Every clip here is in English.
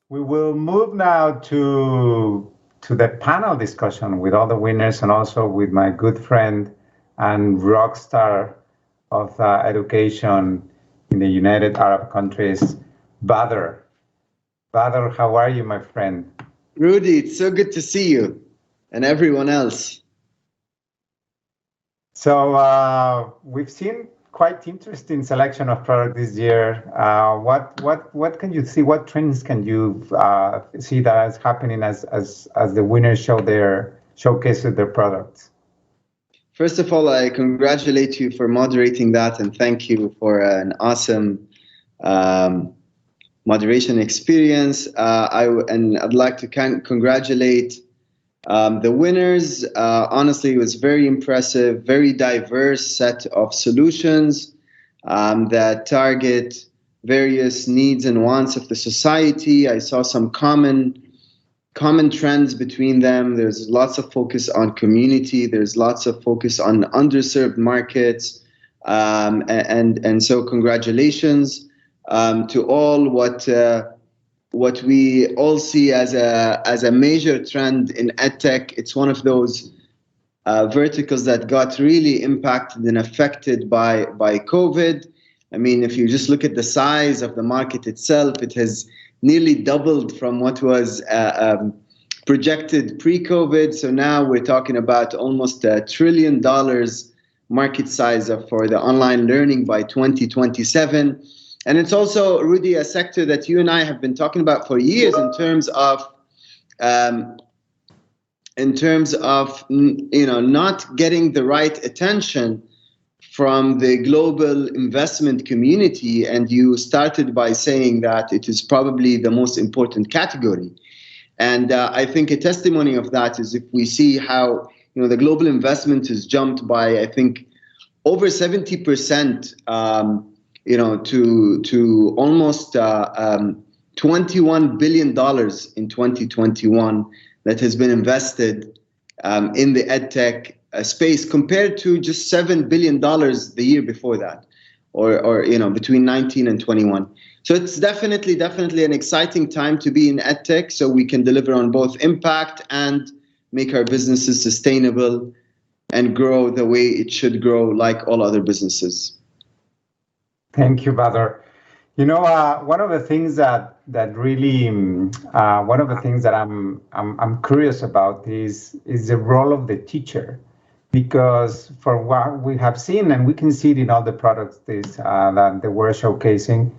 We will move now to the panel discussion with all the winners and also with my good friend and rock star of education in the United Arab countries, Badr. Badr, how are you, my friend? Rudy, it's so good to see you and everyone else. So we've seen quite interesting selection of product this year. What can you see? What trends can you see that is happening as the winners showcases their products? First of all, I congratulate you for moderating that and thank you for an awesome moderation experience. I'd like to congratulate the winners. Honestly, it was very impressive, very diverse set of solutions that target various needs and wants of the society. I saw some common trends between them. There's lots of focus on community. There's lots of focus on underserved markets. And so congratulations to all what we all see as a major trend in EdTech. It's one of those verticals that got really impacted and affected by COVID. I mean, if you just look at the size of the market itself, it has nearly doubled from what was projected pre-COVID. So now we're talking about almost $1 trillion market size for the online learning by 2027. And it's also, Rudy, a sector that you and I have been talking about for years in terms of not getting the right attention from the global investment community. And you started by saying that it is probably the most important category. And I think a testimony of that is if we see how the global investment has jumped by, I think, over 70%. To almost $21 billion in 2021 that has been invested in the EdTech space compared to just $7 billion the year before that, or between 19 and 21. So it's definitely an exciting time to be in EdTech, so we can deliver on both impact and make our businesses sustainable and grow the way it should grow, like all other businesses. Thank you, Badr. One of the things that really, one of the things that I'm curious about is the role of the teacher, because for what we have seen, and we can see it in all the products that they were showcasing,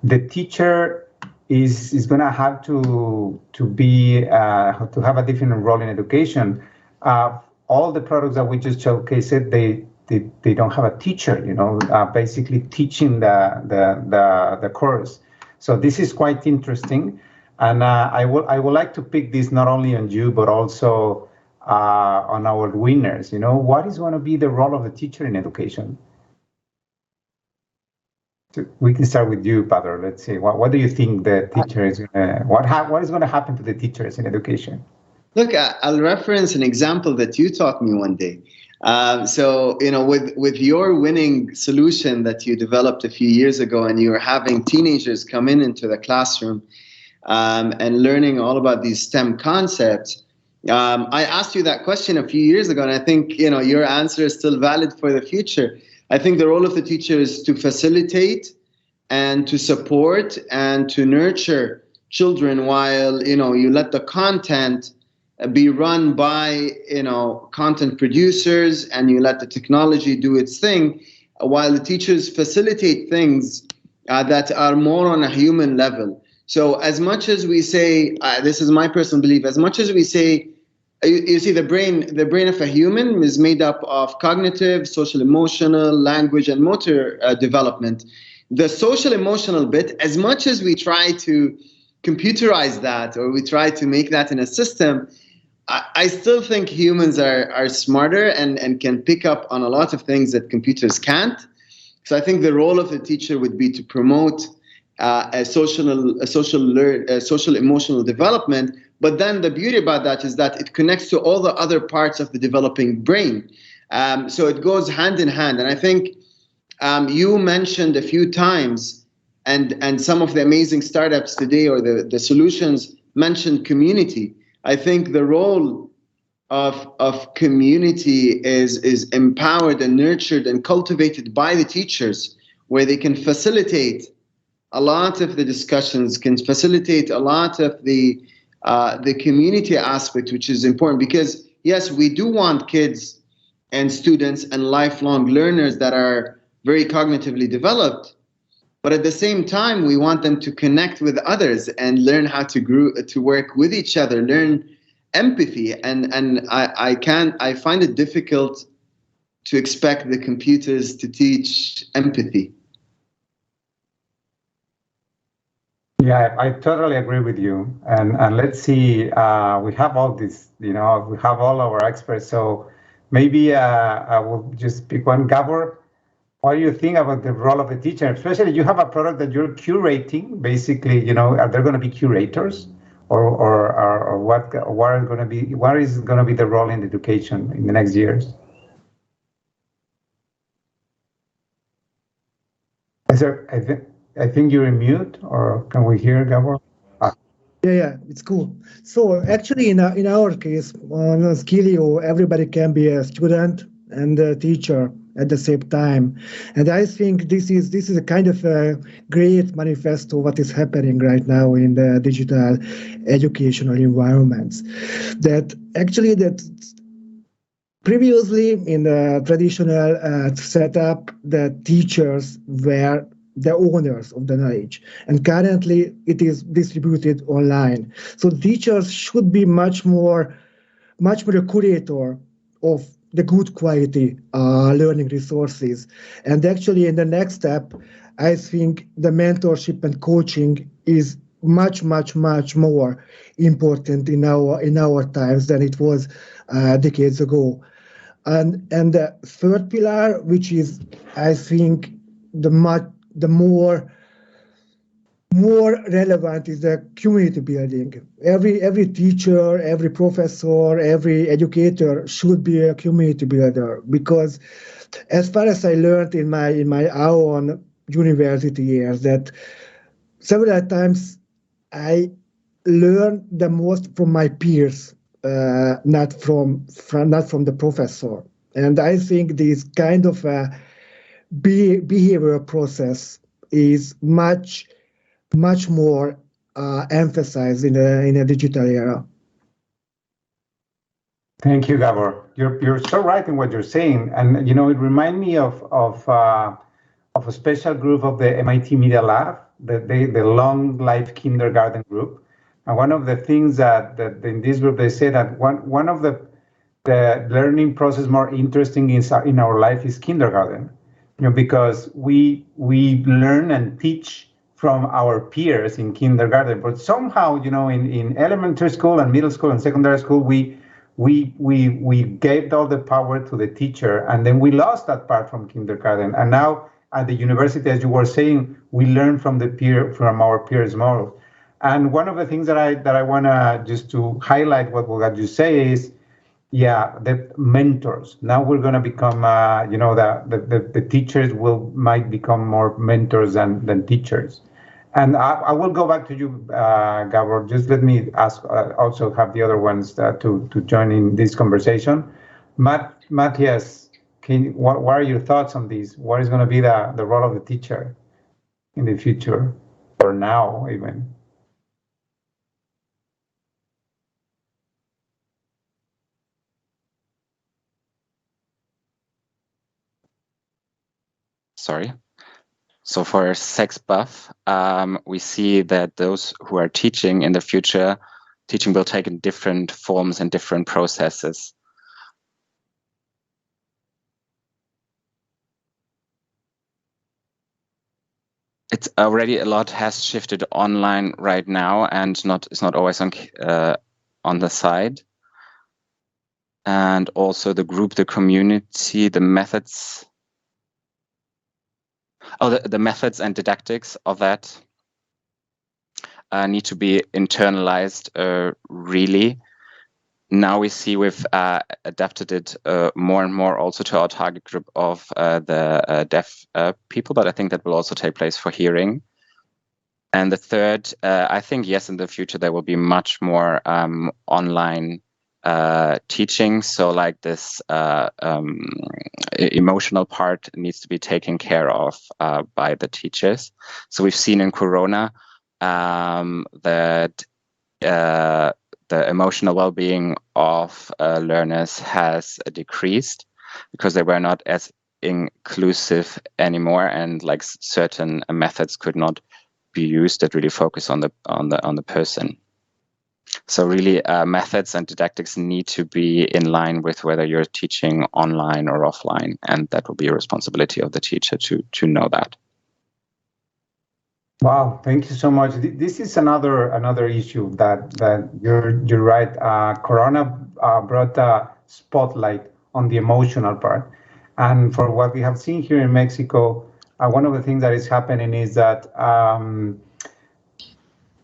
the teacher is going to have to have a different role in education. All the products that we just showcased, they don't have a teacher, basically teaching the course. So this is quite interesting, and I would like to pick this not only on you but also on our winners. What is going to be the role of the teacher in education? So we can start with you, Badr. Let's see. What do you think the teacher is going to? What is going to happen to the teachers in education? Look, I'll reference an example that you taught me one day. So, with your winning solution that you developed a few years ago, and you were having teenagers come into the classroom and learning all about these STEM concepts, I asked you that question a few years ago, and I think, your answer is still valid for the future. I think the role of the teacher is to facilitate and to support and to nurture children while, you let the content be run by content producers, and you let the technology do its thing, while the teachers facilitate things that are more on a human level. So as much as we say, this is my personal belief, as much as we say, you see, the brain of a human is made up of cognitive, social, emotional, language, and motor development. The social emotional bit, as much as we try to computerize that, or we try to make that in a system, I still think humans are smarter and can pick up on a lot of things that computers can't. So I think the role of the teacher would be to promote a social emotional development. But then the beauty about that is that it connects to all the other parts of the developing brain. So it goes hand in hand. And I think You mentioned a few times, and some of the amazing startups today, or the solutions, mentioned community. I think the role of community is empowered and nurtured and cultivated by the teachers, where they can facilitate a lot of the discussions, can facilitate a lot of the community aspect, which is important. Because yes, we do want kids and students and lifelong learners that are very cognitively developed, but at the same time, we want them to connect with others and learn how to work with each other, learn empathy. And I find it difficult to expect the computers to teach empathy. Yeah, I totally agree with you. And let's see, we have all this, we have all our experts. So maybe I will just pick one. Gabor, what do you think about the role of the teacher? Especially you have a product that you're curating. Basically, are there going to be curators, or what is going to be the role in education in the next years? I think you're in mute, or can we hear Gabor? Yeah, it's cool. So actually, in our case, on Skillio, everybody can be a student and a teacher at the same time, and I think this is a kind of a great manifesto what is happening right now in the digital educational environments. That previously in the traditional setup, the teachers were the owners of the knowledge, and currently it is distributed online. So teachers should be much more a curator of the good quality learning resources. And actually, in the next step, I think the mentorship and coaching is much more important in our times than it was decades ago. And the third pillar, which is, I think, the more relevant, is the community building. Every teacher, every professor, every educator should be a community builder, because as far as I learned in my own university years, that several times I learned the most from my peers, not from the professor. And I think this kind of behavioral process is much more emphasized in a digital era. Thank you, Gabor. You're so right in what you're saying, and it reminds me of a special group of the MIT Media Lab, the Long Life Kindergarten group. And one of the things that in this group they say that one of the learning process more interesting in our life is kindergarten, because we learn and teach from our peers in kindergarten, but somehow, in elementary school and middle school and secondary school, we gave all the power to the teacher, and then we lost that part from kindergarten. And now at the university, as you were saying, we learn from our peers more. And one of the things that I want to just to highlight what you say is, the mentors. Now we're going to become, the teachers might become more mentors than teachers. And I will go back to you, Gabor. Just let me ask, also have the other ones to join in this conversation. Matthias, what are your thoughts on this? What is going to be the role of the teacher in the future, or now even? Sorry. So for sex buff, we see that those who are teaching in the future, teaching will take in different forms and different processes. It's already a lot has shifted online right now, and it's not always on the side. And also the group, the community, the methods. The methods and didactics of that need to be internalized really. now we see we've adapted it more and more also to our target group of the deaf people, but I think that will also take place for hearing. And the third, I think, yes, in the future there will be much more online teaching. So like this emotional part needs to be taken care of by the teachers. So we've seen in Corona that the emotional well-being of learners has decreased because they were not as inclusive anymore, and like certain methods could not be used that really focus on the person. So really, methods and didactics need to be in line with whether you're teaching online or offline, and that will be a responsibility of the teacher to know that. Wow, thank you so much. This is another issue that you're right. Corona brought a spotlight on the emotional part, and for what we have seen here in Mexico, one of the things that is happening is that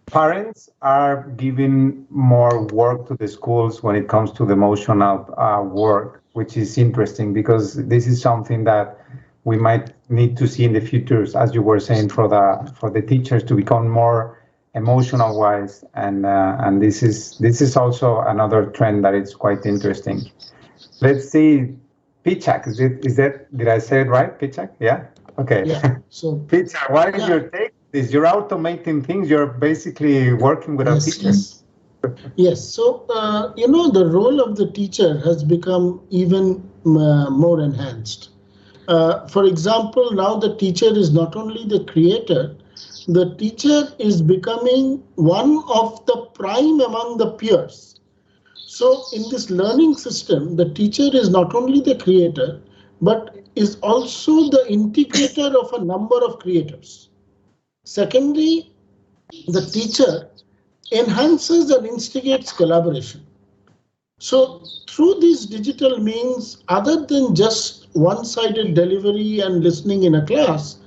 parents are giving more work to the schools when it comes to the emotional work, which is interesting because this is something that we might need to see in the future, as you were saying, for the teachers to become more emotional wise, and this is also another trend that is quite interesting. Let's see, Pichak, did I say it right, Pichak? Yeah. Okay. Yeah. So Pichak, what is your take? You're automating things. You're basically working with our teachers. Yes. So the role of the teacher has become even more enhanced. For example, now the teacher is not only the creator, the teacher is becoming one of the prime among the peers. So in this learning system, the teacher is not only the creator, but is also the integrator of a number of creators. Secondly, the teacher enhances and instigates collaboration. So through these digital means, other than just one-sided delivery and listening in a class,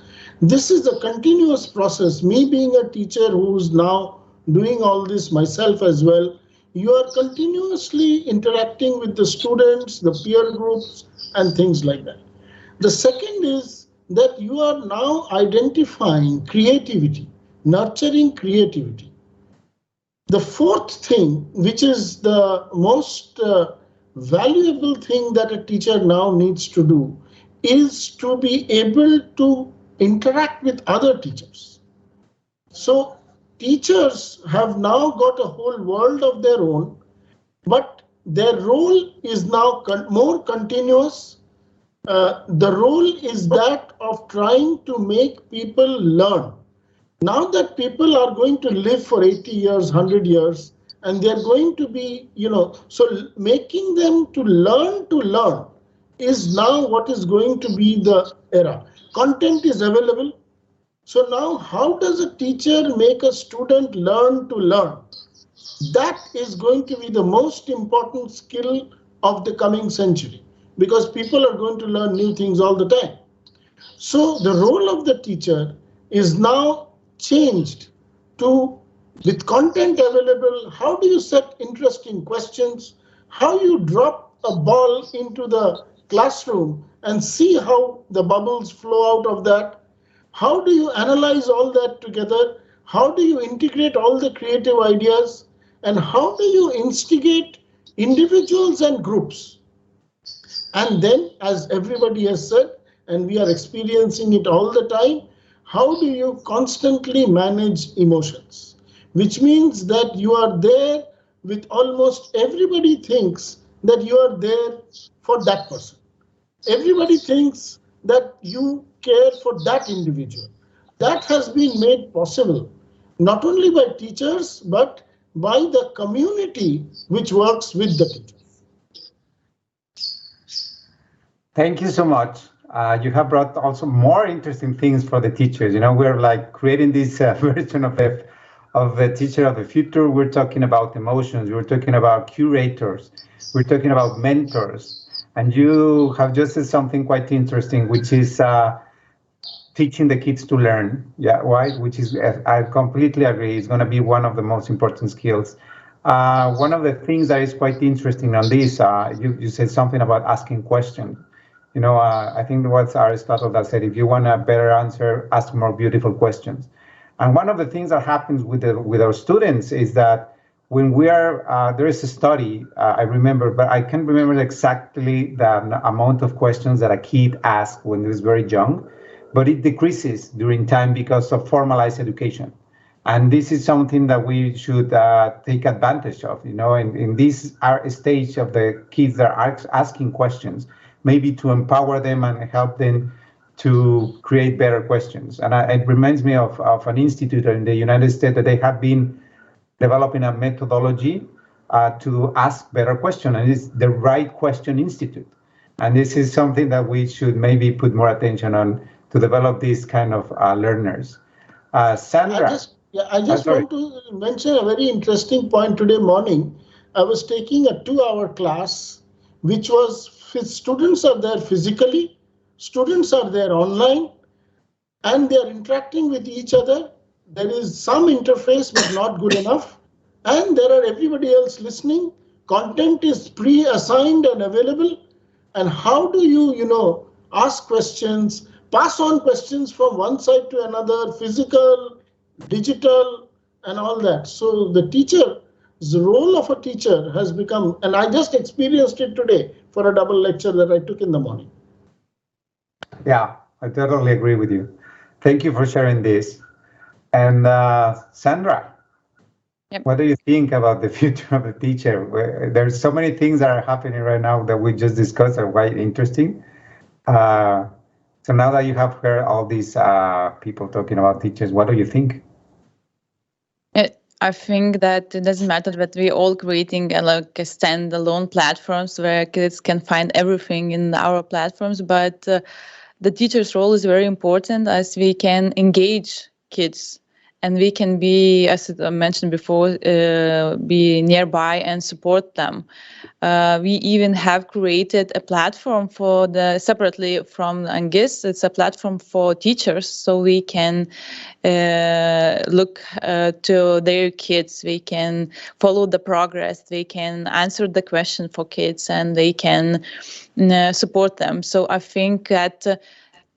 this is a continuous process. Me being a teacher who's now doing all this myself as well, you are continuously interacting with the students, the peer groups, and things like that. The second is that you are now identifying creativity, nurturing creativity. The fourth thing, which is the most valuable thing that a teacher now needs to do, is to be able to interact with other teachers. So teachers have now got a whole world of their own, but their role is now more continuous. The role is that of trying to make people learn. Now that people are going to live for 80 years, 100 years, and they're going to be, so making them to learn is now what is going to be the era. Content is available. So now how does a teacher make a student learn to learn? That is going to be the most important skill of the coming century, because people are going to learn new things all the time. So the role of the teacher is now changed to, with content available, how do you set interesting questions? How you drop a ball into the classroom and see how the bubbles flow out of that? How do you analyze all that together? How do you integrate all the creative ideas? And how do you instigate individuals and groups? And then, as everybody has said, and we are experiencing it all the time, how do you constantly manage emotions? Which means that you are there with almost everybody thinks that you are there for that person. Everybody thinks that you care for that individual. That has been made possible not only by teachers, but by the community which works with the teachers. Thank you so much. You have brought also more interesting things for the teachers. We're like creating this version of the teacher of the future. We're talking about emotions. We're talking about curators. We're talking about mentors. And you have just said something quite interesting, which is teaching the kids to learn. Yeah, right. Which is, I completely agree. It's going to be one of the most important skills. One of the things that is quite interesting on this, you said something about asking questions. I think it was Aristotle that said, if you want a better answer, ask more beautiful questions. And one of the things that happens with our students is that when we are, there is a study, I remember, but I can't remember exactly the amount of questions that a kid asks when he was very young, but it decreases during time because of formalized education. And this is something that we should take advantage of, in this stage of the kids that are asking questions, maybe to empower them and help them to create better questions. And it reminds me of an institute in the United States that they have been developing a methodology to ask better questions, and it's the Right Question Institute. And this is something that we should maybe put more attention on to develop these kind of learners. Sandra. I just want to mention a very interesting point. Today morning, I was taking a 2-hour class, which was students are there physically, students are there online, and they are interacting with each other. There is some interface, but not good enough. And there are everybody else listening. Content is pre-assigned and available. And how do you, ask questions, pass on questions from one side to another, physical, digital, and all that. So the role of a teacher has become, and I just experienced it today for a double lecture that I took in the morning. Yeah, I totally agree with you. Thank you for sharing this. And Sandra, yep. What do you think about the future of the teacher? There's so many things that are happening right now that we just discussed are quite interesting. So now that you have heard all these people talking about teachers, what do you think? I think that it doesn't matter that we're all creating like a standalone platforms where kids can find everything in our platforms, but the teacher's role is very important as we can engage kids and we can be, as I mentioned before, be nearby and support them. We even have created a platform for separately from Angis. It's a platform for teachers, so we can look to their kids. We can follow the progress. We can answer the question for kids, and they can support them. So I think that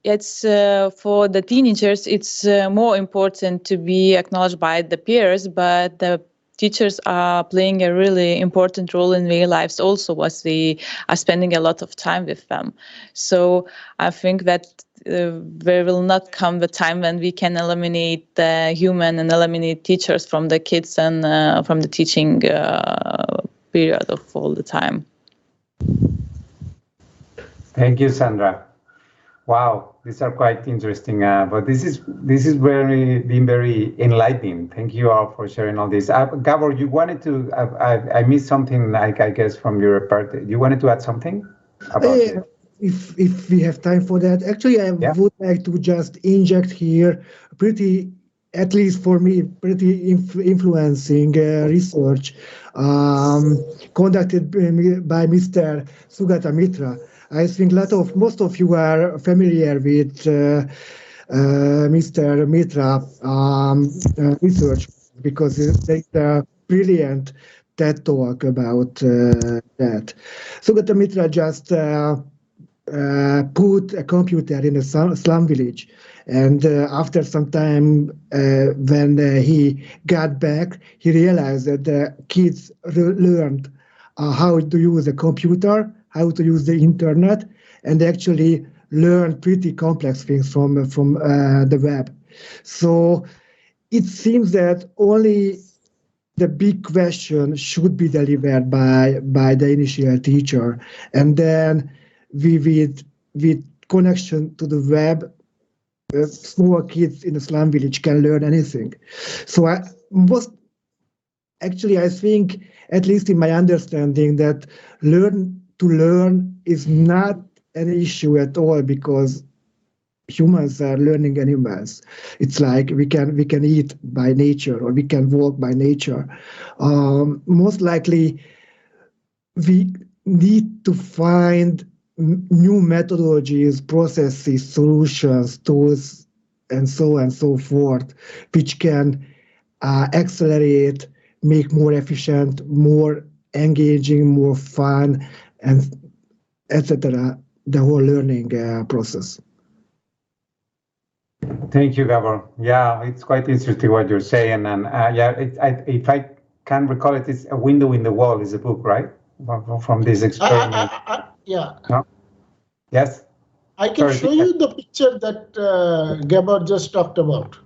it's for the teenagers, it's more important to be acknowledged by the peers, but the teachers are playing a really important role in their lives also, as we are spending a lot of time with them. So I think that there will not come the time when we can eliminate the human and eliminate teachers from the kids and from the teaching period of all the time. Thank you, Sandra. Wow, these are quite interesting, but this is been very enlightening. Thank you all for sharing all this. Gabor, you wanted to, I missed something, like I guess from your part. You wanted to add something about it? If we have time for that. Actually, I would like to just inject here at least for me, pretty influencing research conducted by Mr. Sugata Mitra. I think most of you are familiar with Mr. Mitra research because there's a brilliant TED talk about that. Sugata Mitra just put a computer in a slum village, and after some time, when he got back, he realized that the kids learned how to use a computer, how to use the internet, and actually learn pretty complex things from the web. So it seems that only the big question should be delivered by the initial teacher, and then with connection to the web, small kids in a slum village can learn anything. So I think, at least in my understanding, that to learn is not an issue at all, because humans are learning animals. It's like we can eat by nature, or we can walk by nature. Most likely, we need to find new methodologies, processes, solutions, tools, and so on and so forth, which can accelerate make more efficient, more engaging, more fun, and etc. The whole learning process. Thank you, Gabor. Yeah, it's quite interesting what you're saying, and if I can recall it, it's A Window in the Wall is a book, right? From this experiment. Yeah. No? Yes. I can show you the picture that Gabor just talked about.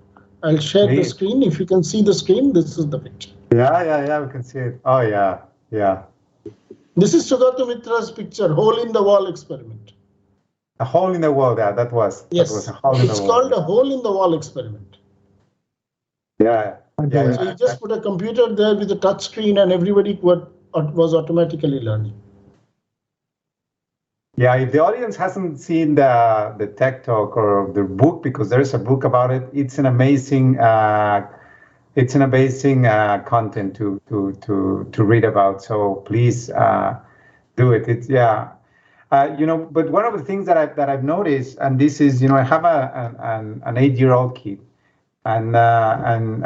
I'll share the screen. If you can see the screen, this is the picture. Yeah, we can see it. Oh, yeah. This is Sugata Mitra's picture, Hole in the Wall experiment. A hole in the wall, that was a hole in the wall. It's called a hole in the wall experiment. Yeah. So you just put a computer there with a touch screen and everybody was automatically learning. Yeah, if the audience hasn't seen the tech talk or the book, because there's a book about it, it's an amazing content to read about. So please do it. It's but one of the things that I've noticed, and this is, I have an 8-year-old kid, and I'm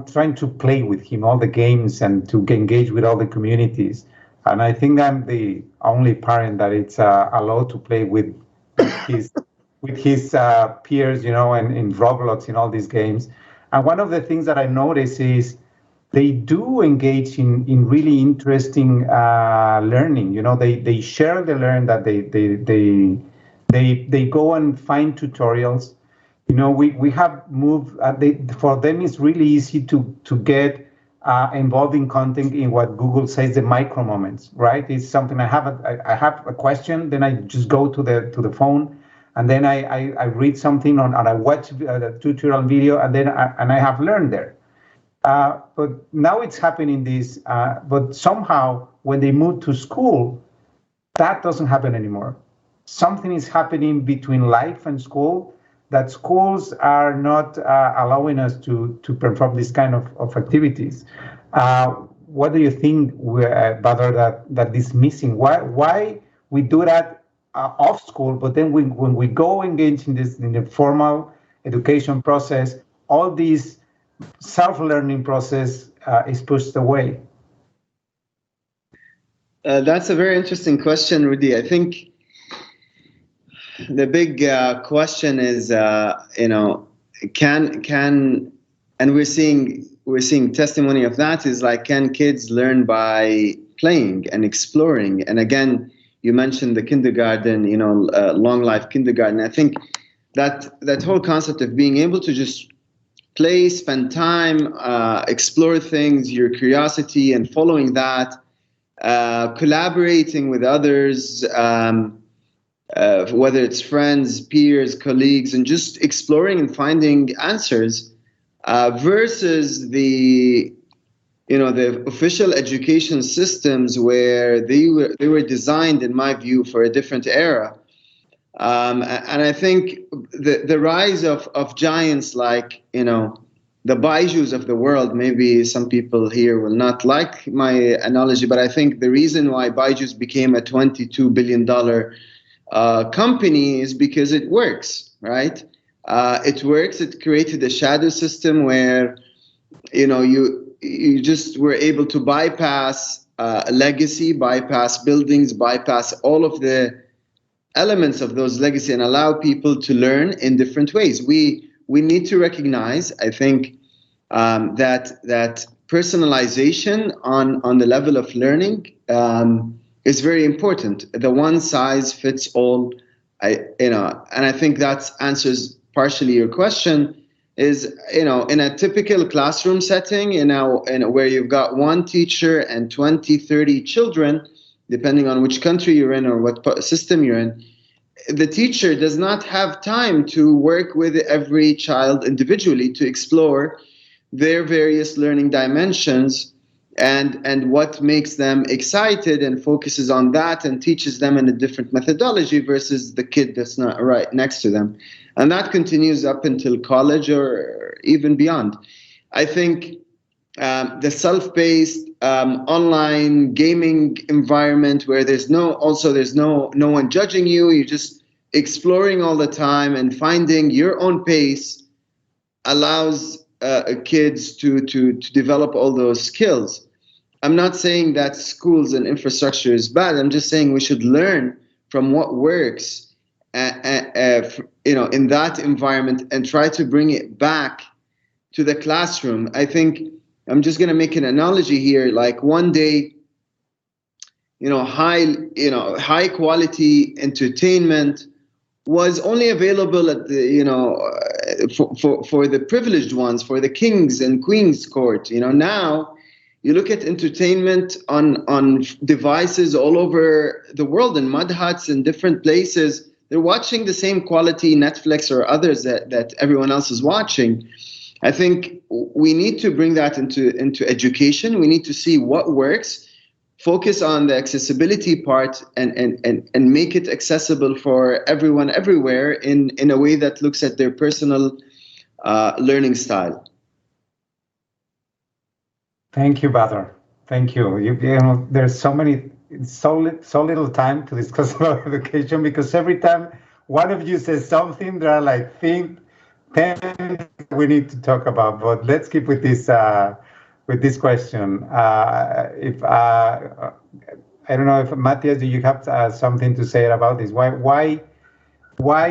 trying to play with him all the games and to engage with all the communities. And I think I'm the only parent that it's allowed to play with his peers, and in Roblox, in all these games. And one of the things that I notice is they do engage in really interesting learning. They share the learn that they go and find tutorials. We have moved. For them, it's really easy to get involving content in what Google says the micro moments, right? It's something I have a question, then I just go to the phone, and then I read something and I watch the tutorial video, and then I have learned there. But now it's happening but somehow when they move to school, that doesn't happen anymore. Something is happening between life and school, that schools are not allowing us to perform this kind of activities. What do you think, Badr, that is missing? Why we do that off school, but then when we go engage in the formal education process, all these self-learning process is pushed away? That's a very interesting question, Rudy. I think the big question is, can and we're seeing testimony of that is like, can kids learn by playing and exploring? And again, you mentioned the kindergarten, long life kindergarten. I think that whole concept of being able to just play, spend time, explore things, your curiosity, and following that, collaborating with others, whether it's friends, peers, colleagues, and just exploring and finding answers, versus the official education systems where they were designed, in my view, for a different era. And I think the rise of giants like, the Baijus of the world, maybe some people here will not like my analogy, but I think the reason why Baijus became a $22 billion company is because it works, right? It works. It created a shadow system where, you just were able to bypass legacy, bypass buildings, bypass all of the elements of those legacy and allow people to learn in different ways. We need to recognize, I think, that personalization on the level of learning is very important. The one size fits all, and I think that answers partially your question. Is in a typical classroom setting, where you've got one teacher and 20, 30 children, depending on which country you're in or what system you're in, the teacher does not have time to work with every child individually to explore their various learning dimensions and what makes them excited, and focuses on that and teaches them in a different methodology versus the kid that's not right next to them. And that continues up until college or even beyond. I think the self-paced online gaming environment where there's no one judging you, you're just exploring all the time and finding your own pace, allows kids to develop all those skills. I'm not saying that schools and infrastructure is bad. I'm just saying we should learn from what works, in that environment, and try to bring it back to the classroom. I think I'm just going to make an analogy here. Like one day, high quality entertainment was only available at the, for the privileged ones, for the kings and queens court. Now you look at entertainment on devices all over the world, in mud huts in different places. They're watching the same quality Netflix or others that everyone else is watching. I think we need to bring that into education. We need to see what works, focus on the accessibility part, and make it accessible for everyone everywhere in a way that looks at their personal learning style. Thank you, Badr. Thank you. There's so little time to discuss about education, because every time one of you says something, there are like 10 we need to talk about. But let's keep with this question. If I don't know if Matthias, do you have something to say about this? Why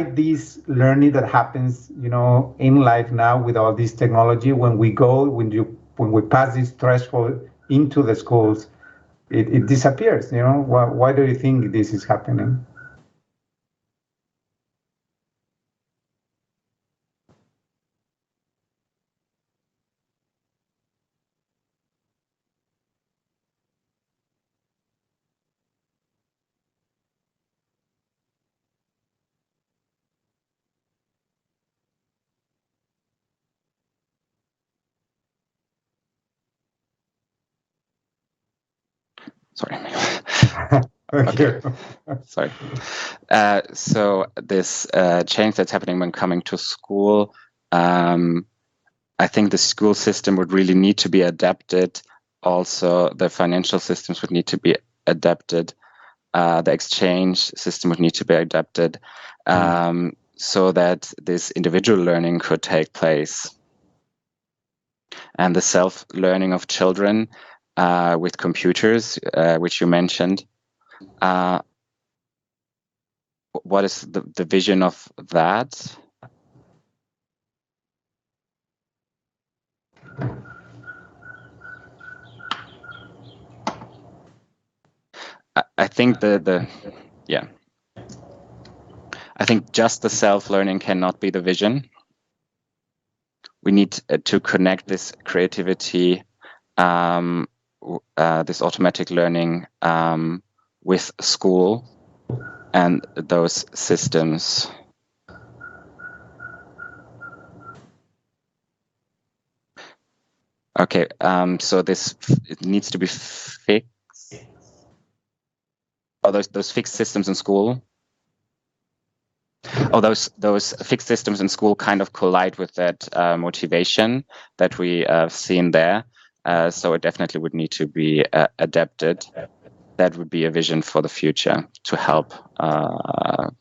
this learning that happens, in life now with all this technology, when we pass this threshold into the schools, it disappears. Why do you think this is happening? Sorry. Okay. Sorry. So this change that's happening when coming to school, I think the school system would really need to be adapted. Also, the financial systems would need to be adapted. The exchange system would need to be adapted, so that this individual learning could take place. And the self-learning of children with computers, which you mentioned. What is the vision of that? I think I think just the self-learning cannot be the vision. We need to connect this creativity, this automatic learning with school and those systems. Okay, so it needs to be fixed. Oh, those fixed systems in school. Oh, those fixed systems in school kind of collide with that motivation that we have seen there. So it definitely would need to be adapted. That would be a vision for the future to help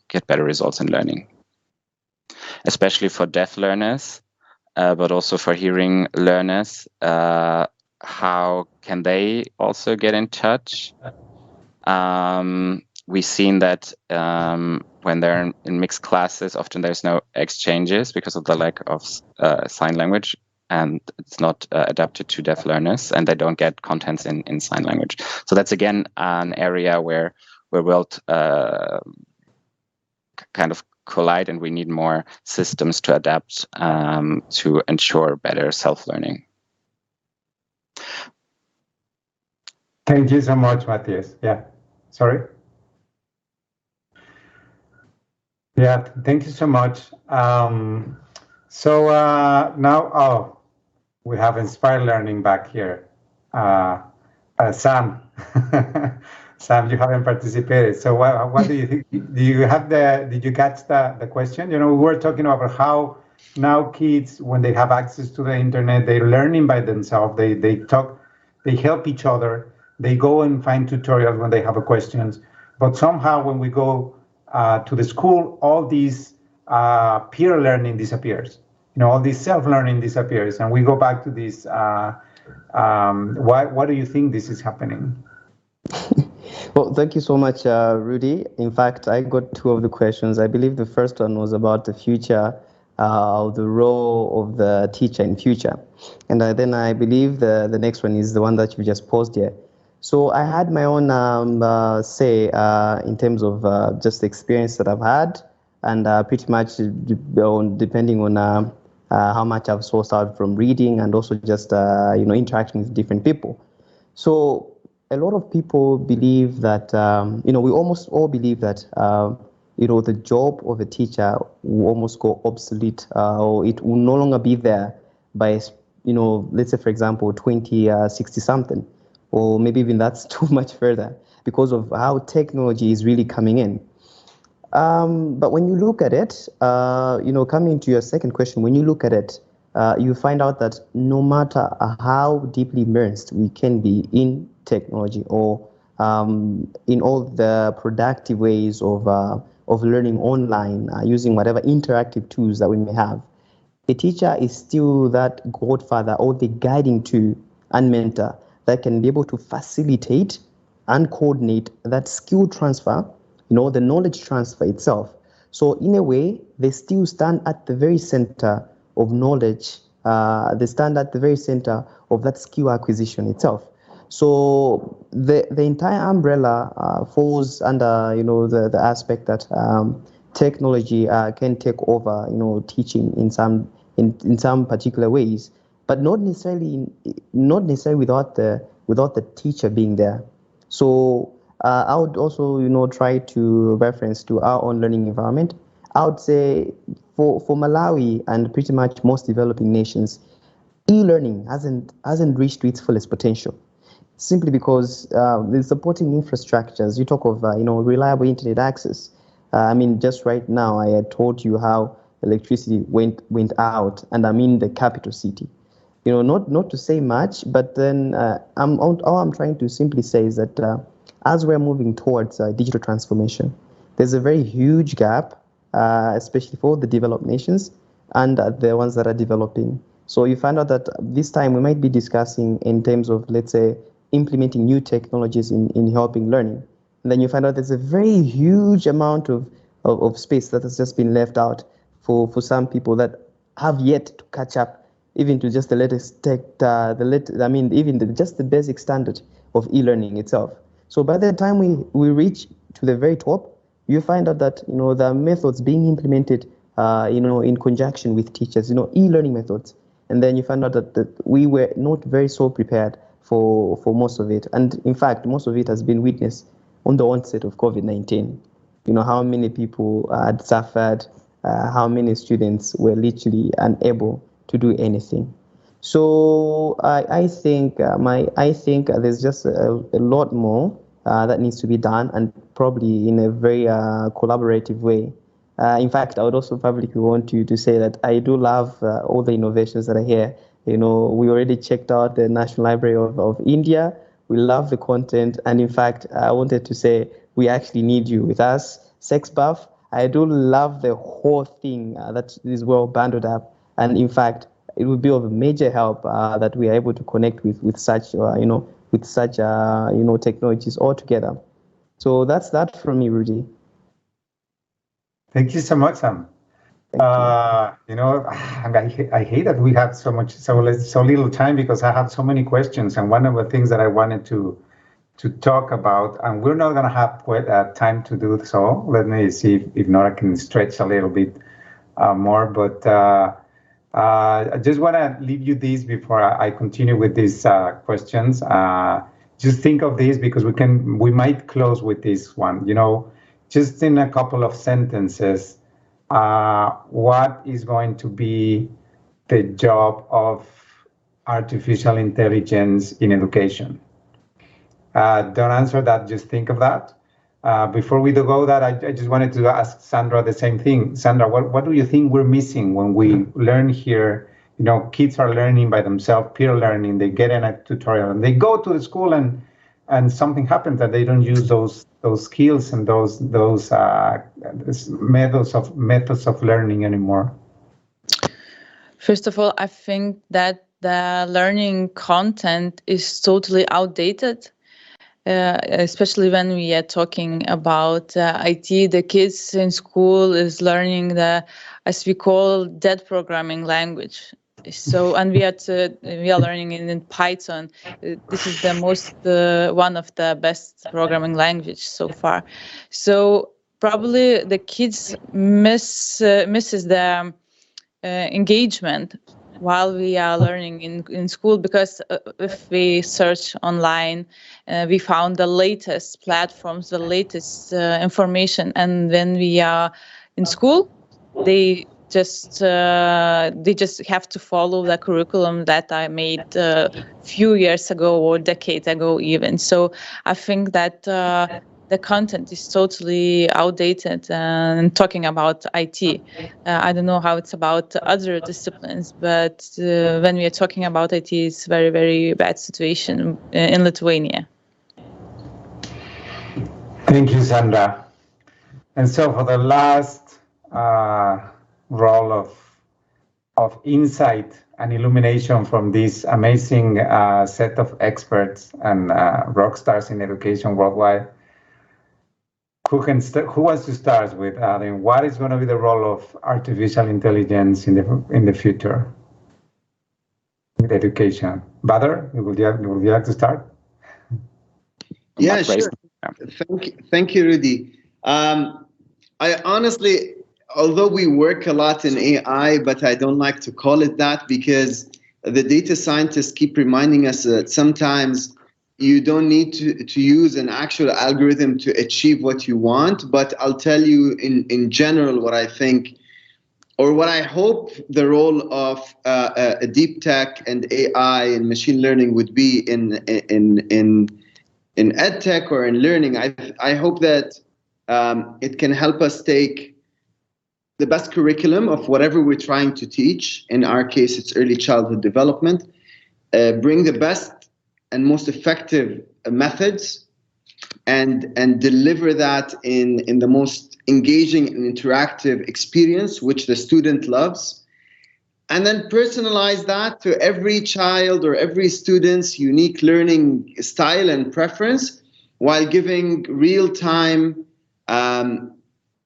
get better results in learning, especially for deaf learners, but also for hearing learners. How can they also get in touch? We've seen that when they're in mixed classes, often there's no exchanges because of the lack of sign language, and it's not adapted to deaf learners, and they don't get contents in sign language. So that's again an area where we'll kind of collide, and we need more systems to adapt to ensure better self-learning. Thank you so much, Matthias. Yeah, sorry. Yeah, thank you so much. So now, we have InspireLearning back here. Sam, Sam, you haven't participated. So what do you think? Did you catch the question? We were talking about how now kids, when they have access to the internet, they're learning by themselves. They talk, they help each other. They go and find tutorials when they have questions. But somehow when we go to the school, all these peer learning disappears. all this self-learning disappears, and we go back to this. Why do you think this is happening? Well, thank you so much, Rudy. In fact, I got two of the questions. I believe the first one was about the future, the role of the teacher in future. And then I believe the next one is the one that you just posed here. So I had my own say in terms of just the experience that I've had, and pretty much depending on how much I've sourced out from reading and also just interacting with different people. So a lot of people believe that, we almost all believe that, the job of a teacher will almost go obsolete, or it will no longer be there by, let's say, for example, 2060 something, or maybe even that's too much further because of how technology is really coming in. But when you look at it, coming to your second question, when you look at it, you find out that no matter how deeply immersed we can be in technology or in all the productive ways of learning online, using whatever interactive tools that we may have, a teacher is still that godfather or the guiding tool and mentor that can be able to facilitate and coordinate that skill transfer, the knowledge transfer itself. So in a way, they still stand at the very center of knowledge. They stand at the very center of that skill acquisition itself. So the entire umbrella falls under the aspect that technology can take over teaching in some particular ways, but not necessarily without the teacher being there. So I would also try to reference to our own learning environment. I would say for Malawi and pretty much most developing nations, e-learning hasn't reached to its fullest potential, simply because the supporting infrastructures. You talk of reliable internet access. Just right now I had told you how electricity went out, and I'm in the capital city. Not to say much, but then all I'm trying to simply say is that as we're moving towards digital transformation, there's a very huge gap, especially for the developed nations and the ones that are developing. So you find out that this time we might be discussing in terms of, let's say, implementing new technologies in helping learning. And then you find out there's a very huge amount of space that has just been left out for some people that have yet to catch up even to just the latest tech, just the basic standard of e-learning itself. So by the time we reach to the very top, you find out that the methods being implemented in conjunction with teachers, e-learning methods, and then you find out that we were not very so prepared for most of it. And in fact, most of it has been witnessed on the onset of COVID-19. How many people had suffered, how many students were literally unable to do anything. So I think there's just a lot more that needs to be done, and probably in a very collaborative way. In fact, I would also publicly want to say that I do love all the innovations that are here. We already checked out the National Library of India. We love the content, and in fact, I wanted to say we actually need you with us. Sex Buff, I do love the whole thing that is well bundled up. And in fact, it would be of a major help that we are able to connect with such technologies all together. So that's that from me, Rudy. Thank you so much, Sam. I hate that we have so little time, because I have so many questions, and one of the things that I wanted to talk about, and we're not going to have time to do so. Let me see if not, I can stretch a little bit more, but I just want to leave you this before I continue with these questions. Just think of this, because we might close with this one. Just in a couple of sentences, what is going to be the job of artificial intelligence in education? Don't answer that, just think of that. Before we go that, I just wanted to ask Sandra the same thing. Sandra, what do you think we're missing when we learn here? Kids are learning by themselves, peer learning, they get in a tutorial and they go to the school and something happens that they don't use those skills and those methods of learning anymore. First of all, I think that the learning content is totally outdated. Especially when we are talking about IT, the kids in school is learning the, as we call, dead programming language. So, and we are learning in Python. This is the most one of the best programming language so far. So probably the kids misses the engagement while we are learning in school, because if we search online, we found the latest platforms, the latest information, and when we are in school, they just have to follow the curriculum that I made a few years ago or decade ago even. So I think that the content is totally outdated. And talking about IT, I don't know how it's about other disciplines, but when we are talking about IT, it's very, very bad situation in Lithuania. Thank you, Sandra. And so for the last role of insight and illumination from this amazing set of experts and rock stars in education worldwide, who wants to start with what is going to be the role of artificial intelligence in the future with education? Badr, would you like to start? Yeah, sure. Thank you, Rudy. I honestly, although we work a lot in AI, but I don't like to call it that, because the data scientists keep reminding us that sometimes you don't need to use an actual algorithm to achieve what you want. But I'll tell you in general what I think, or what I hope the role of a deep tech and AI and machine learning would be in ed tech or in learning. I hope that it can help us take the best curriculum of whatever we're trying to teach. In our case, it's early childhood development. Bring the best and most effective methods and deliver that in the most engaging and interactive experience, which the student loves. And then personalize that to every child or every student's unique learning style and preference, while giving real-time and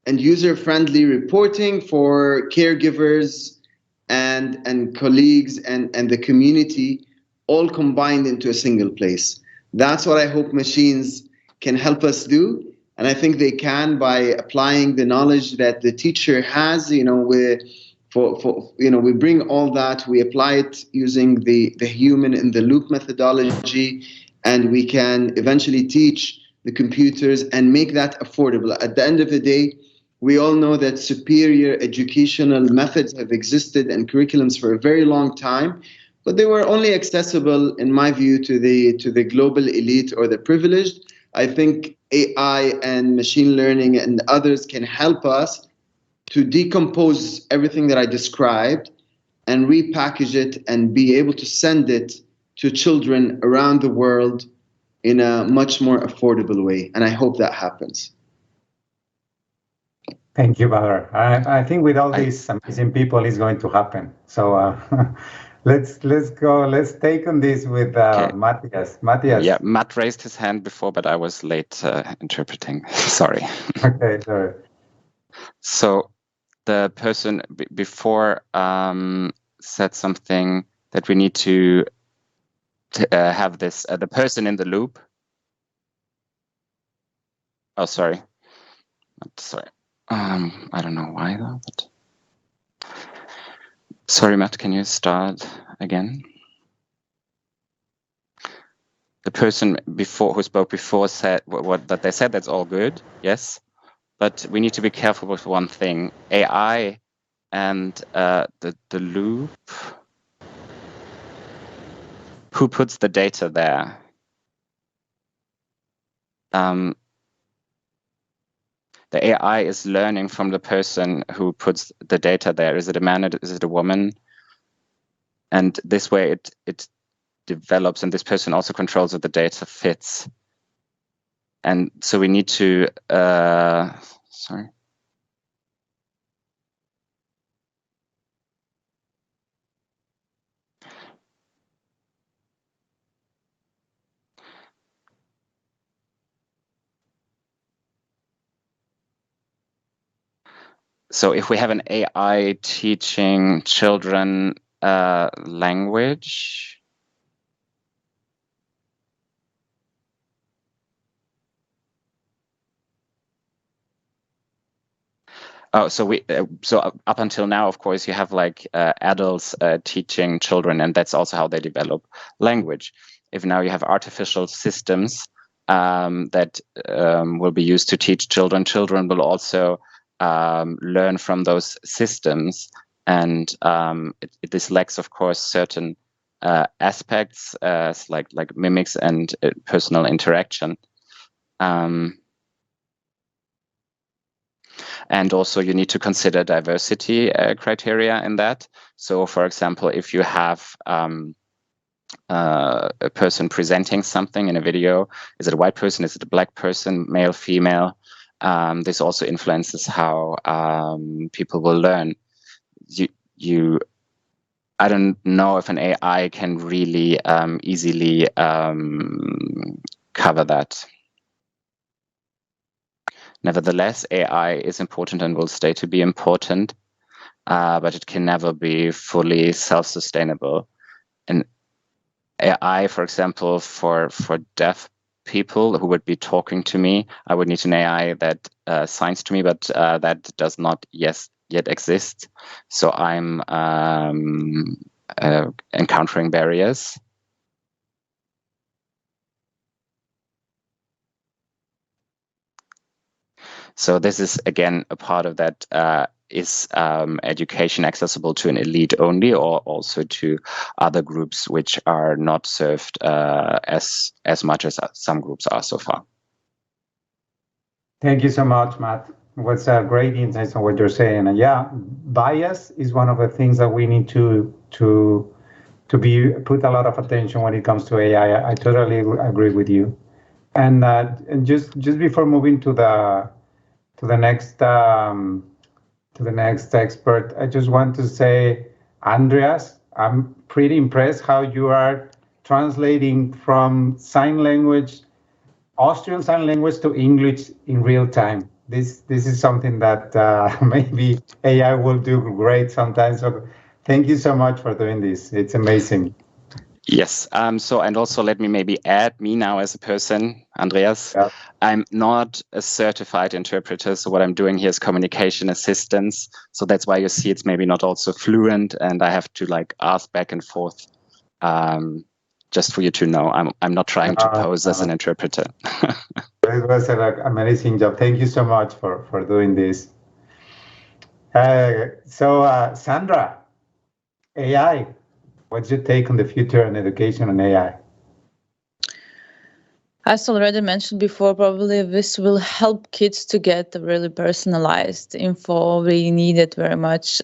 user-friendly reporting for caregivers and colleagues and the community, all combined into a single place. That's what I hope machines can help us do. And I think they can by applying the knowledge that the teacher has. We bring all that, we apply it using the human in the loop methodology, and we can eventually teach the computers and make that affordable. At the end of the day, we all know that superior educational methods have existed and curriculums for a very long time, but they were only accessible, in my view, to the global elite or the privileged. I think AI and machine learning and others can help us to decompose everything that I described and repackage it and be able to send it to children around the world in a much more affordable way. And I hope that happens. Thank you, Badr. I think with all these amazing people, it's going to happen. So let's go. Let's take on this with Matthias. Matthias. Yeah, Matt raised his hand before, but I was late interpreting. Sorry. Okay, sorry. So the person before said something that we need to have this, the person in the loop. Oh, sorry. Sorry. I don't know why though, but sorry, Matt, can you start again? The person who spoke before said what that they said, that's all good, yes, but we need to be careful with one thing: AI and the loop. Who puts the data there? The AI is learning from the person who puts the data there. Is it a man? Is it a woman? And this way it develops, and this person also controls that the data fits. And so we need to, sorry. So if we have an AI teaching children language, oh, so up until now, of course, you have like adults teaching children, and that's also how they develop language. If now you have artificial systems that will be used to teach children, children will also learn from those systems, and this lacks, of course, certain aspects like mimics and personal interaction. And also you need to consider diversity criteria in that. So, for example, if you have a person presenting something in a video, is it a white person, is it a black person, male, female? This also influences how people will learn. I don't know if an AI can really easily cover that. Nevertheless, AI is important and will stay to be important, but it can never be fully self-sustainable. And AI, for example, for deaf people who would be talking to me, I would need an AI that signs to me, but that does not yet exist. So I'm encountering barriers. So this is, again, a part of that. Is education accessible to an elite only, or also to other groups which are not served as much as some groups are so far? Thank you so much, Matt. What's a great insights on what you're saying. And yeah, bias is one of the things that we need to put a lot of attention when it comes to AI. I totally agree with you. And just before moving to the next expert, I just want to say, Andreas, I'm pretty impressed how you are translating from sign language, Austrian Sign Language, to English in real time. This is something that maybe AI will do great sometimes. So thank you so much for doing this. It's amazing. Yes. So, and also let me maybe add me now as a person, Andreas. Yeah. I'm not a certified interpreter. So what I'm doing here is communication assistance. So that's why you see it's maybe not also fluent, and I have to like ask back and forth. Just for you to know, I'm not trying to pose as an interpreter. It was an amazing job. Thank you so much for doing this. So Sandra, AI. What's your take on the future in education and AI? As already mentioned before, probably this will help kids to get really personalized info. We need it very much.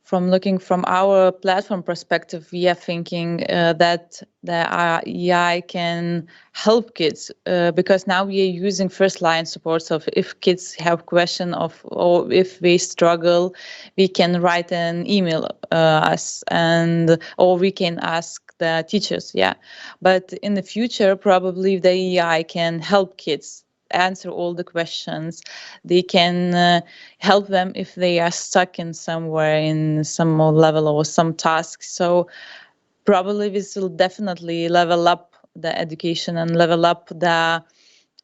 From looking from our platform perspective, we are thinking that the AI can help kids because now we are using first line support. So if kids have question or if they struggle, we can write an email us or we can ask the teachers. Yeah, but in the future, probably the AI can help kids answer all the questions. They can help them if they are stuck in somewhere in some more level or some task. So probably this will definitely level up the education and level up the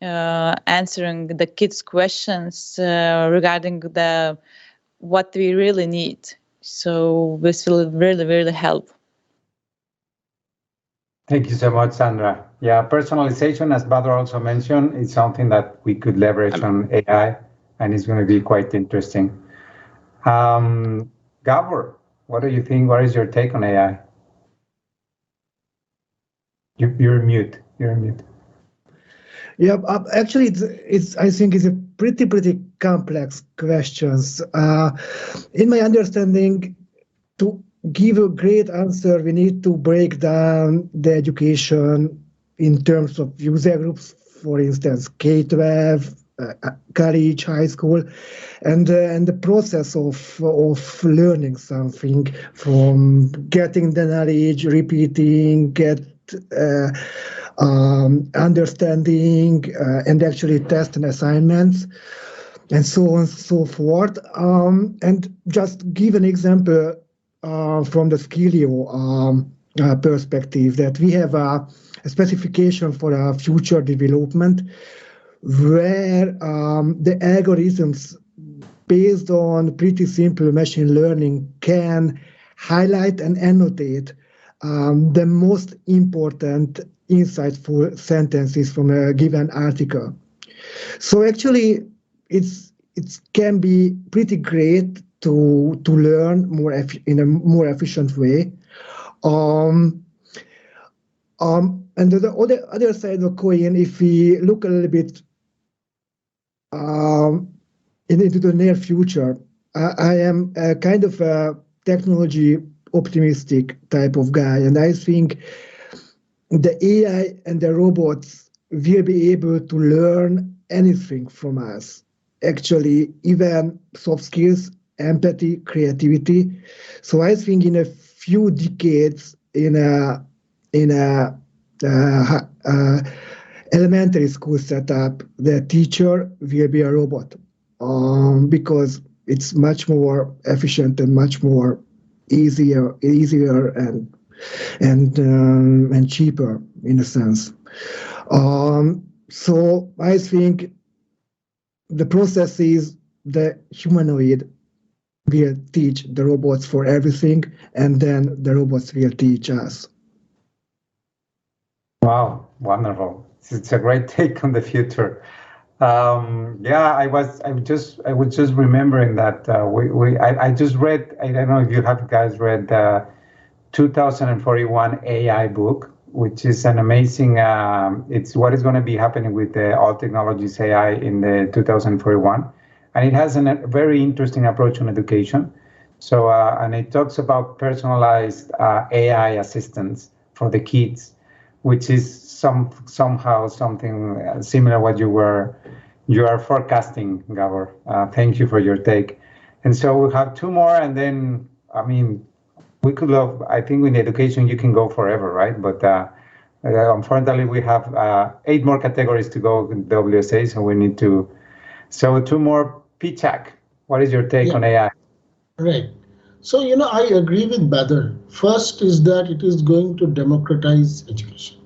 answering the kids' questions regarding what we really need. So this will really, really help. Thank you so much, Sandra. Yeah, personalization, as Badr also mentioned, is something that we could leverage on AI, and it's going to be quite interesting. Gabor, what do you think? What is your take on AI? You're mute. You're mute. Yeah, actually, I think it's a pretty complex questions. In my understanding, to give a great answer, we need to break down the education in terms of user groups, for instance, K-12, college, high school, and the process of learning something, from getting the knowledge, repeating, understanding, and actually test and assignments. and so on and so forth. And just give an example from the Skillio perspective, that we have a specification for a future development where the algorithms based on pretty simple machine learning can highlight and annotate the most important insightful sentences from a given article. So actually, it can be pretty great to learn more in a more efficient way. And the other side of the coin, if we look a little bit into the near future, I am a kind of a technology optimistic type of guy, and I think the AI and the robots will be able to learn anything from us. Actually, even soft skills, empathy, creativity. So I think in a few decades, in a elementary school setup, the teacher will be a robot, because it's much more efficient and much more easier and cheaper in a sense. So I think the process is the humanoid will teach the robots for everything, and then the robots will teach us. Wow, wonderful! It's a great take on the future. Yeah, I was just remembering that I just read. I don't know if you have guys read the 2041 AI book, which is an amazing. It's what is going to be happening with all technologies AI in the 2041, and it has a very interesting approach on education. So and it talks about personalized AI assistants for the kids, which is somehow something similar what you are forecasting, Gabor. Thank you for your take. And so we have two more, and then I mean, we could have. I think in education you can go forever, right? But unfortunately, we have 8 more categories to go in WSA, so we need to. So 2 more. Pichak, what is your take on AI? Right. So, I agree with Badr. First is that it is going to democratize education.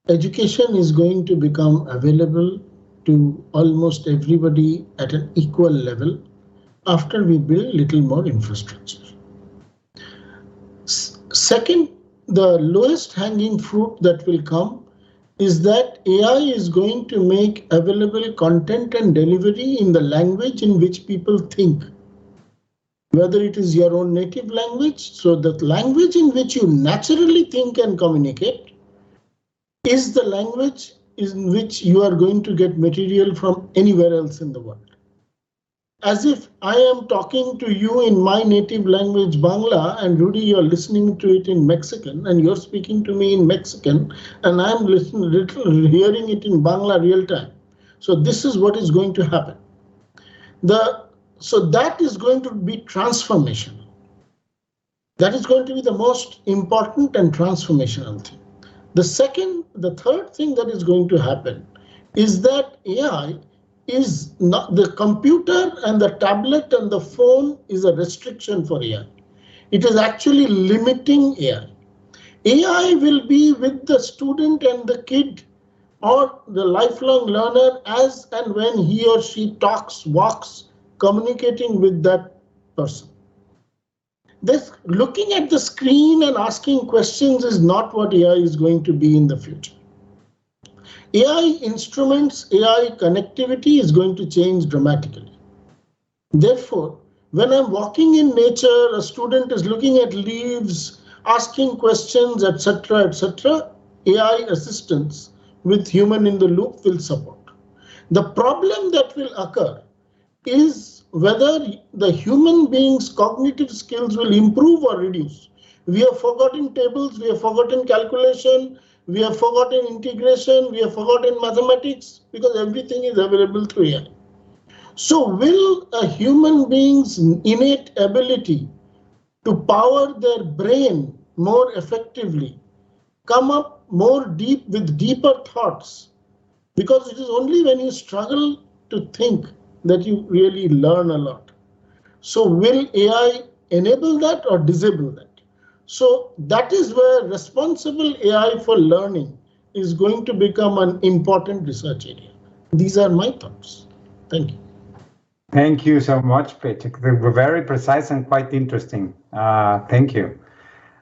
Education is going to become available to almost everybody at an equal level after we build little more infrastructure. Second, the lowest hanging fruit that will come is that AI is going to make available content and delivery in the language in which people think. Whether it is your own native language, so the language in which you naturally think and communicate is the language in which you are going to get material from anywhere else in the world. As if I am talking to you in my native language, Bangla, and Rudy, you're listening to it in Mexican, and you're speaking to me in Mexican, and I'm hearing it in Bangla real time. So this is what is going to happen. So that is going to be transformational. That is going to be the most important and transformational thing. The third thing that is going to happen is that AI is not the computer and the tablet and the phone is a restriction for AI. It is actually limiting AI. AI will be with the student and the kid or the lifelong learner as and when he or she talks, walks, communicating with that person. This looking at the screen and asking questions is not what AI is going to be in the future. AI instruments, AI connectivity is going to change dramatically. Therefore, when I'm walking in nature, a student is looking at leaves, asking questions, etc., etc., AI assistance with human in the loop will support. The problem that will occur is whether the human being's cognitive skills will improve or reduce. We have forgotten tables, we have forgotten calculation, we have forgotten integration, we have forgotten mathematics, because everything is available through AI. So will a human being's innate ability to power their brain more effectively come up more with deeper thoughts? Because it is only when you struggle to think that you really learn a lot. So will AI enable that or disable that? So that is where responsible AI for learning is going to become an important research area. These are my thoughts. Thank you. Thank you so much, Patrick. They were very precise and quite interesting. Thank you.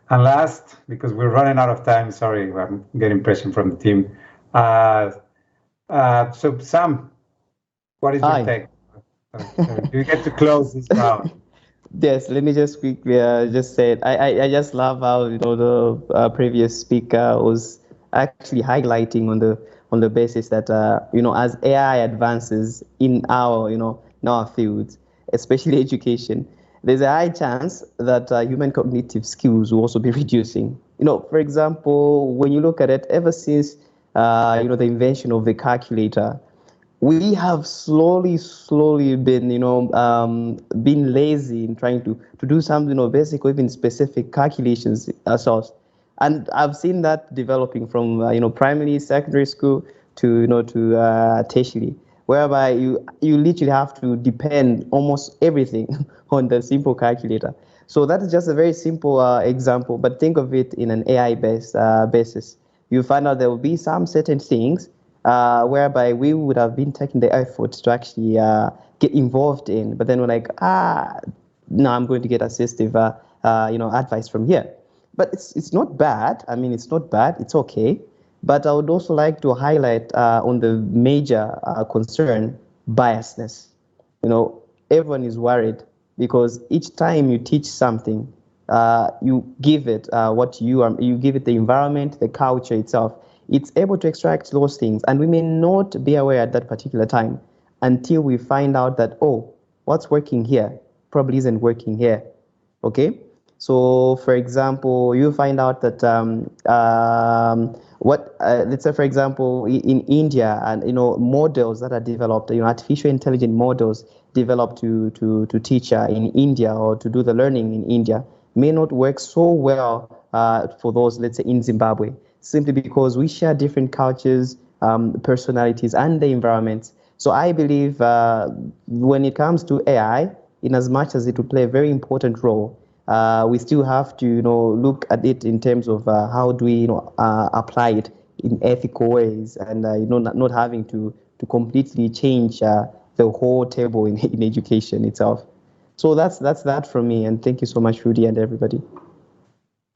And last, because we're running out of time, sorry, I'm getting pressure from the team. So Sam, what is your take? You get to close this round. Yes, let me just quickly just say it. I just love how the previous speaker was actually highlighting on the basis that as AI advances in our in our fields, especially education, there's a high chance that human cognitive skills will also be reducing. For example, when you look at it, ever since the invention of the calculator, we have slowly been been lazy in trying to do some basic or even specific calculations ourselves. And I've seen that developing from primary, secondary school to to tertiary, whereby you literally have to depend almost everything on the simple calculator. So that is just a very simple example, but think of it in an AI based basis. You find out there will be some certain things whereby we would have been taking the effort to actually get involved in, but then we're like, no, I'm going to get assistive, advice from here. But it's not bad. I mean, it's not bad. It's okay. But I would also like to highlight on the major concern, biasness. Everyone is worried because each time you teach something, you give it you give it the environment, the culture itself. It's able to extract those things, and we may not be aware at that particular time until we find out that, oh, what's working here probably isn't working here. Okay, so for example, you find out that let's say for example in India, and models that are developed, artificial intelligent models developed to teach in India or to do the learning in India may not work so well for those, let's say, in Zimbabwe, simply because we share different cultures, personalities, and the environments. So I believe when it comes to AI, in as much as it will play a very important role, we still have to look at it in terms of how do we apply it in ethical ways, and not having to completely change the whole table in education itself. So that's that from me, and thank you so much, Rudy, and everybody.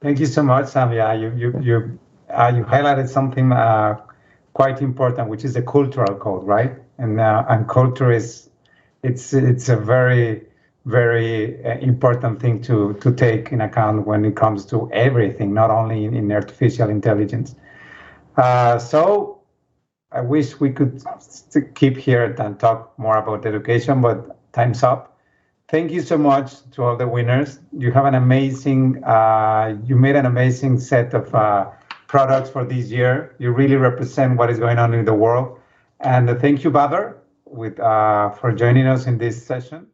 Thank you so much, Sam. Yeah, you highlighted something quite important, which is the cultural code, right? And culture it's a very important thing to take in account when it comes to everything, not only in artificial intelligence. So I wish we could keep here and talk more about education, but time's up. Thank you so much to all the winners. You have an amazing, you made an amazing set of products for this year. You really represent what is going on in the world. And thank you, Badr, for joining us in this session.